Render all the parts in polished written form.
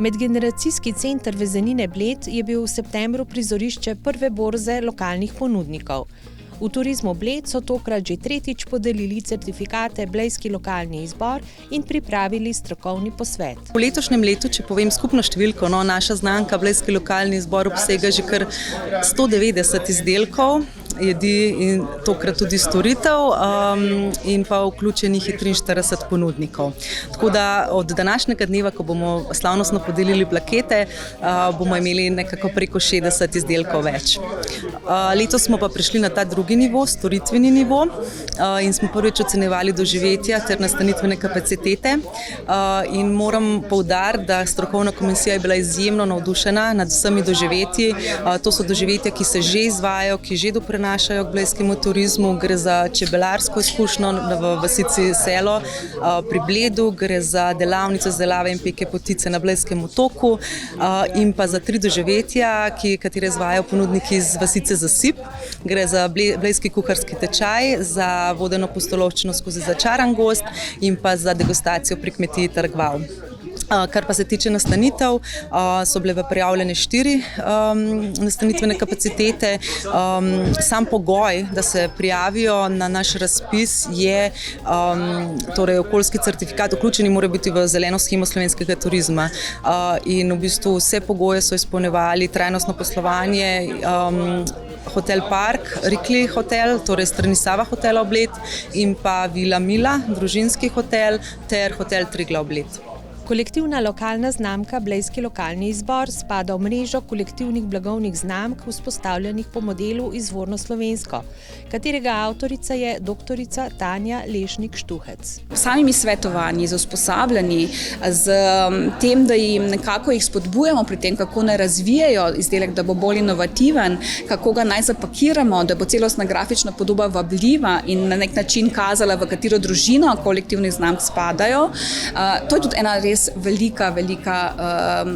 Medgeneracijski center Vezenine Bled je bil v septembru prizorišče prve borze lokalnih ponudnikov. V Turizmu Bled so tokrat že tretjič podelili certifikate Blejski lokalni izbor in pripravili strokovni posvet. V letošnjem letu, če povem skupno številko, naša znamka Blejski lokalni izbor obsega že kar 190 izdelkov, jedi in tokrat tudi storitev in pa vključenih je 43 ponudnikov. Tako da od današnjega dneva, ko bomo slavnostno podelili plakete, bomo imeli nekako preko 60 izdelkov več. Letos smo pa prišli na ta drugi nivo, storitveni nivo, in smo prvič ocenjevali doživetja ter nastanitvene kapacitete in moram poudariti, da strokovna komisija je bila izjemno navdušena nad vsemi doživetji. To so doživetja, ki se že izvajajo, ki že doprinašajo k blejskemu turizmu. Gre za čebelarsko izkušnjo v vasici Selo pri Bledu, gre za delavnico izdelave in peke potice na Blejskem otoku in pa za 3 doživetja, katere izvajajo ponudniki iz vasice Zasip. Gre za blejski kuharski tečaj, za vodeno pustolovščino skozi začaran gozd in pa za degustacijo pri kmetiji Trg Vav. Kar pa se tiče nastanitev, so bile prijavljene 4 nastanitvene kapacitete. Sam pogoj, da se prijavijo na naš razpis, je torej okoljski certifikat. Vključeni mora biti v zeleno shemo slovenskega turizma in v bistvu vse pogoje so izpolnjevali: trajnostno poslovanje, Hotel Park, Rikli hotel, torej strani Sava hotela Bled in pa Vila Mila, družinski hotel, ter Hotel Triglav Bled. Kolektivna lokalna znamka Blejski lokalni izbor spada v mrežo kolektivnih blagovnih znamk, vzpostavljenih po modelu Izvorno slovensko, katerega avtorica je doktorica Tanja Lešnik-Štuhec. Samimi svetovanji, z usposabljanji, z tem, da jim nekako jih spodbujamo pri tem, kako naj razvijajo izdelek, da bo bolj inovativen, kako ga naj zapakiramo, da bo celostna grafična podoba vabljiva in na nek način kazala, v katero družino kolektivnih znamk spadajo. To je tudi ena res velika,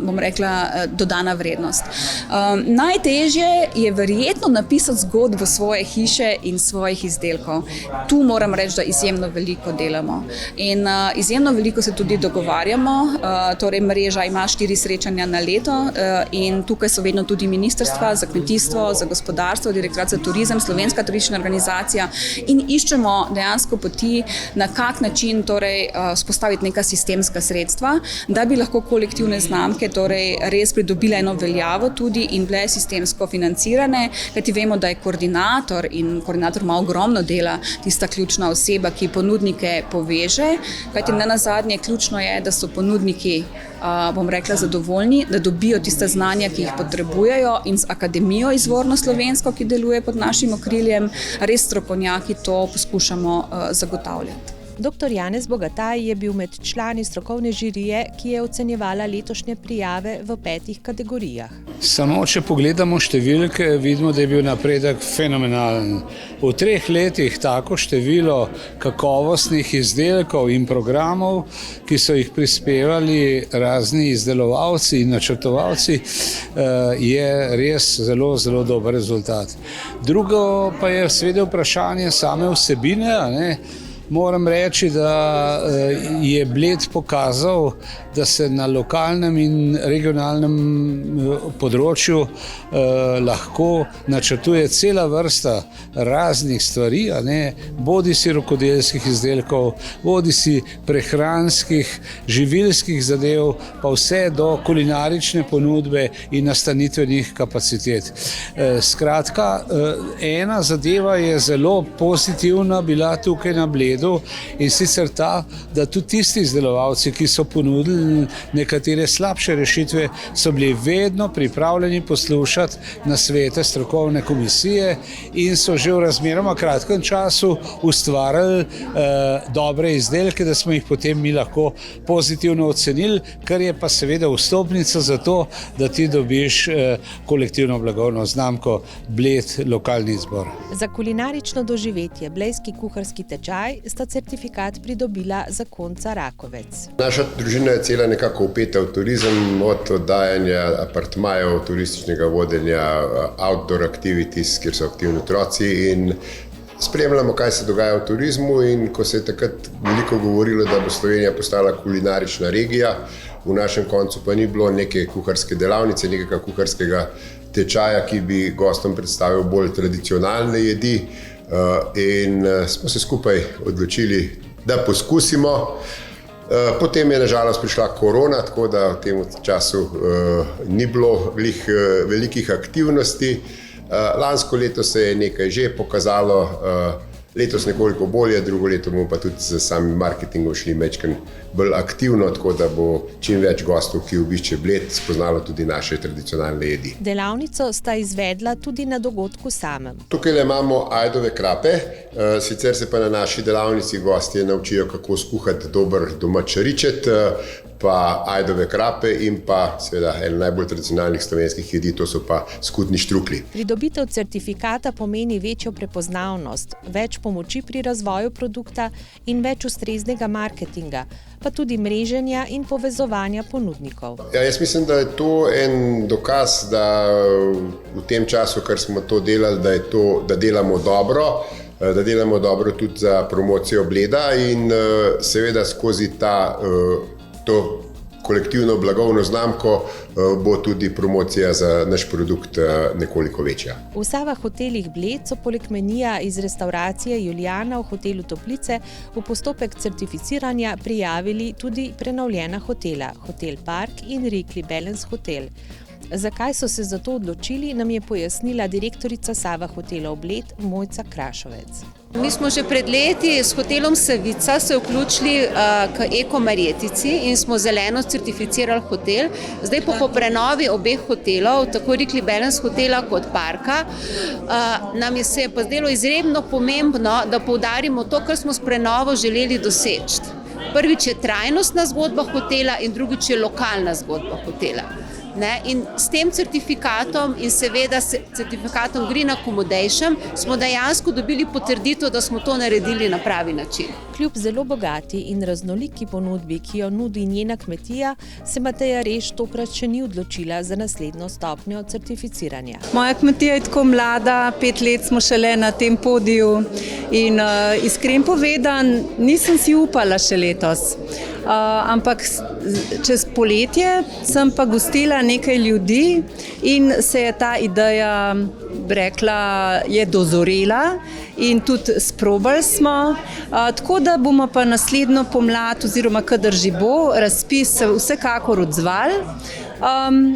bom rekla, dodana vrednost. Najtežje je verjetno napisati zgodbo svoje hiše in svojih izdelkov. Tu moram reči, da izjemno veliko delamo. In izjemno veliko se tudi dogovarjamo, torej mreža ima 4 srečanja na leto in tukaj so vedno tudi ministrstva za kmetijstvo, za gospodarstvo, Direktorat za turizem, Slovenska turistična organizacija in iščemo dejansko poti, na kak način torej spostaviti neka sistemska sredstva, da bi lahko kolektivne znamke torej res pridobile eno veljavo tudi in bile sistemsko financirane, kajti vemo, da je koordinator in koordinator ima ogromno dela, tista ključna oseba, ki ponudnike poveže, kajti nenazadnje ključno je, da so ponudniki, bom rekla, zadovoljni, da dobijo tiste znanja, ki jih potrebujejo in z Akademijo Izvorno slovensko, ki deluje pod našim okriljem, res strokovnjaki to poskušamo zagotavljati. Dr. Janez Bogataj je bil med člani strokovne žirije, ki je ocenjevala letošnje prijave v 5 kategorijah. Samo če pogledamo številke, vidimo, da je bil napredek fenomenalen. V 3 letih tako število kakovostnih izdelkov in programov, ki so jih prispevali razni izdelovalci in načrtovalci, je res zelo, zelo dober rezultat. Drugo pa je seveda vprašanje same vsebine, Moram reči, da je Bled pokazal, da se na lokalnem in regionalnem področju lahko načrtuje cela vrsta raznih stvari, bodi si rokodelskih izdelkov, bodi si prehranskih, živilskih zadev, pa vse do kulinarične ponudbe in nastanitvenih kapacitet. Skratka, ena zadeva je zelo pozitivna bila tukaj na Bledu, in sicer ta, da tudi tisti izdelovalci, ki so ponudili nekatere slabše rešitve, so bili vedno pripravljeni poslušati nasvete strokovne komisije in so že v razmeroma kratkem času ustvarili dobre izdelke, da smo jih potem mi lahko pozitivno ocenili, kar je pa seveda vstopnica za to, da ti dobiš kolektivno blagovno znamko Bled lokalni izbor. Za kulinarično doživetje Blejski kuharski tečaj sta certifikat pridobila zakonca Rakovec. Naša družina je cela nekako vpeta v turizem, od oddajanja apartmajev, turističnega vodenja, outdoor activities, kjer so aktivni otroci, in spremljamo, kaj se dogaja v turizmu. In ko se je takrat veliko govorilo, da bo Slovenija postala kulinarična regija, v našem koncu pa ni bilo neke kuharske delavnice, nekega kuharskega tečaja, ki bi gostom predstavil bolj tradicionalne jedi. In smo se skupaj odločili, da poskusimo. Potem je nažalost prišla korona, tako da v tem času ni bilo velikih aktivnosti. Lansko leto se je nekaj že pokazalo, letos nekoliko bolje, drugo leto bomo pa tudi z samim marketingom šli majčkeno bolj aktivno, tako da bo čim več gostov, ki obišče Bled, spoznalo tudi naše tradicionalne jedi. Delavnico sta izvedla tudi na dogodku samem. Tukaj imamo ajdove krape, sicer se pa na naši delavnici gostje naučijo, kako skuhati dober domač ričet, pa ajdove krape in pa seveda eno najbolj tradicionalnih slovenskih jedi, to so pa skutni štruklji. Pridobitev certifikata pomeni večjo prepoznavnost, več pomoči pri razvoju produkta in več ustreznega marketinga, pa tudi mreženja in povezovanja ponudnikov. Ja, jaz mislim, da je to en dokaz, da v tem času, kar smo to delali, da delamo dobro tudi za promocijo Bleda in seveda skozi to kolektivno blagovno znamko bo tudi promocija za naš produkt nekoliko večja. V Sava hotelih Bled so poleg menija iz restauracije Julijana v hotelu Toplice v postopek certificiranja prijavili tudi prenovljena hotela, Hotel Park in Rikli Balance Hotel. Zakaj so se za to odločili, nam je pojasnila direktorica Sava hotelov Bled Mojca Krašovec. Mi smo že pred leti s hotelom Savica se vključili k Eko Marjetici in smo zeleno certificirali hotel. Zdaj po prenovi obeh hotelov, tako Rikli Balance hotela kot Parka, nam je se pa zdelo izredno pomembno, da poudarimo to, kar smo s prenovo želeli doseči. Prvič je trajnostna zgodba hotela in drugič je lokalna zgodba hotela. In s tem certifikatom in seveda s certifikatom Green Accommodation smo dejansko dobili potrditev, da smo to naredili na pravi način. Kljub zelo bogati in raznoliki ponudbi, ki jo nudi njena kmetija, se Mateja Reš tokrat še ni odločila za naslednjo stopnjo certificiranja. Moja kmetija je tako mlada, 5 let smo šele na tem podiju in iskreno povedan, nisem si upala še letos. Ampak čez poletje sem pa gostila nekaj ljudi in se je ta ideja, rekla, je dozorela in tudi sprobali smo. Tako da bomo pa naslednjo pomlad oziroma kadar že bo razpis se vsekakor odzvali.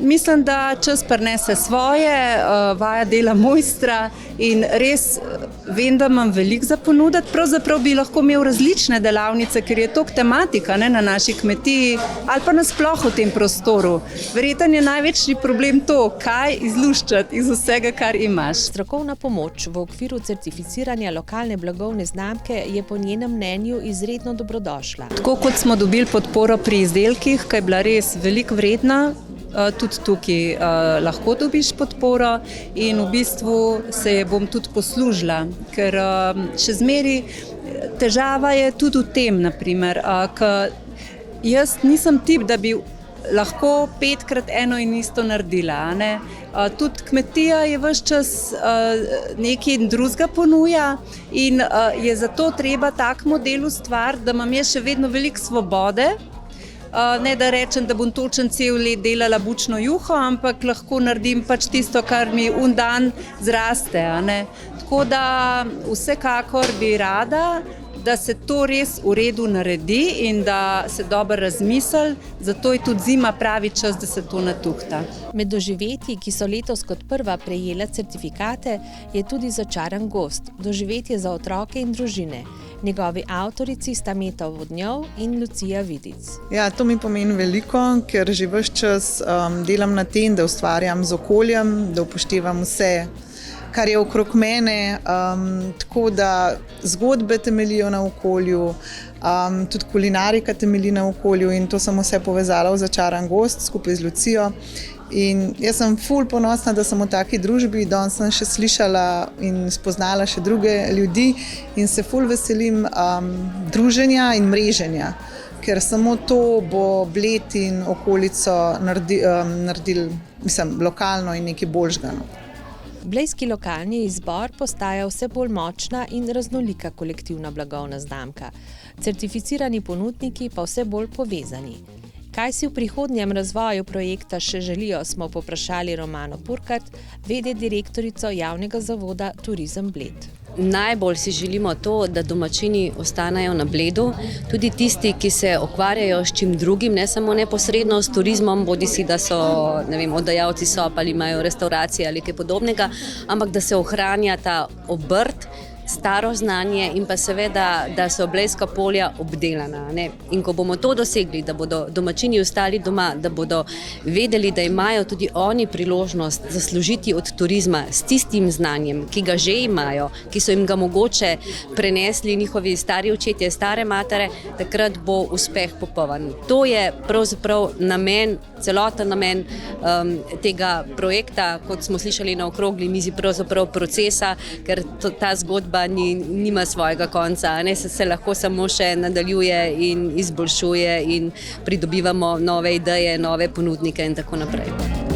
Mislim, da čas prinese svoje, vaja dela mojstra in res vem, da imam veliko za ponuditi. Pravzaprav bi lahko imel različne delavnice, ker je toliko tematika na naši kmetiji ali pa nasploh v tem prostoru. Verjetno je največji problem to, kaj izluščati iz vsega, kar imaš. Strokovna pomoč v okviru certificiranja lokalne blagovne znamke je po njenem mnenju izredno dobrodošla. Tako kot smo dobili podporo pri izdelkih, ki je bila res veliko vredna, tudi tukaj lahko dobiš podporo in v bistvu se je bom tudi poslužila, ker še zmeri težava je tudi v tem, naprimer, ker jaz nisem tip, da bi lahko 5krat eno in isto naredila. Tudi kmetija je ves čas nekaj drugega ponuja in je zato treba tak model ustvariti, da imam jaz še vedno veliko svobode. Ne da rečem, da bom točen cel let delala bučno juho, ampak lahko naredim pač tisto, kar mi dan zraste. Tako da vsekakor bi rada, da se to res v redu naredi in da se dobro razmisli, zato je tudi zima pravi čas, da se to natuhta. Med doživetji, ki so letos kot prva prejela certifikate, je tudi Začaran gost, doživetje za otroke in družine. Njegovi avtorici sta Meta Vodnjov in Lucija Vidic. Ja, to mi pomeni veliko, ker že ves čas delam na tem, da ustvarjam z okoljem, da upoštevam vse, kar je okrog mene, tako da zgodbe temeljijo na okolju, tudi kulinarika temelji na okolju in to sem vse povezala v Začaran gost skupaj z Lucijo. In jaz sem ful ponosna, da sem v taki družbi, danes sem še slišala in spoznala še druge ljudi in se ful veselim druženja in mreženja, ker samo to bo Bled in okolico naredil, lokalno in nekaj boljšega. Blejski lokalni izbor postaja vse bolj močna in raznolika kolektivna blagovna znamka, certificirani ponudniki pa vse bolj povezani. Kaj si v prihodnjem razvoju projekta še želijo, smo povprašali Romano Purkart, v.d. direktorico javnega zavoda Turizem Bled. Najbolj si želimo to, da domačini ostanejo na Bledu, tudi tisti, ki se ukvarjajo s čim drugim, ne samo neposredno s turizmom, bodisi da so, ne vem, oddajalci sob ali imajo restauracije ali kaj podobnega, ampak da se ohranja ta obrt, staro znanje in pa seveda, da so blejska polja obdelana. Ne? In ko bomo to dosegli, da bodo domačini ostali doma, da bodo vedeli, da imajo tudi oni priložnost zaslužiti od turizma s tistim znanjem, ki ga že imajo, ki so jim ga mogoče prenesli njihovi stari očetje, stare matere, takrat bo uspeh popoln. To je pravzaprav namen, celoten namen tega projekta, kot smo slišali na okrogli mizi, pravzaprav procesa, ker ta zgodba nima svojega konca, ne, se lahko samo še nadaljuje in izboljšuje in pridobivamo nove ideje, nove ponudnike in tako naprej.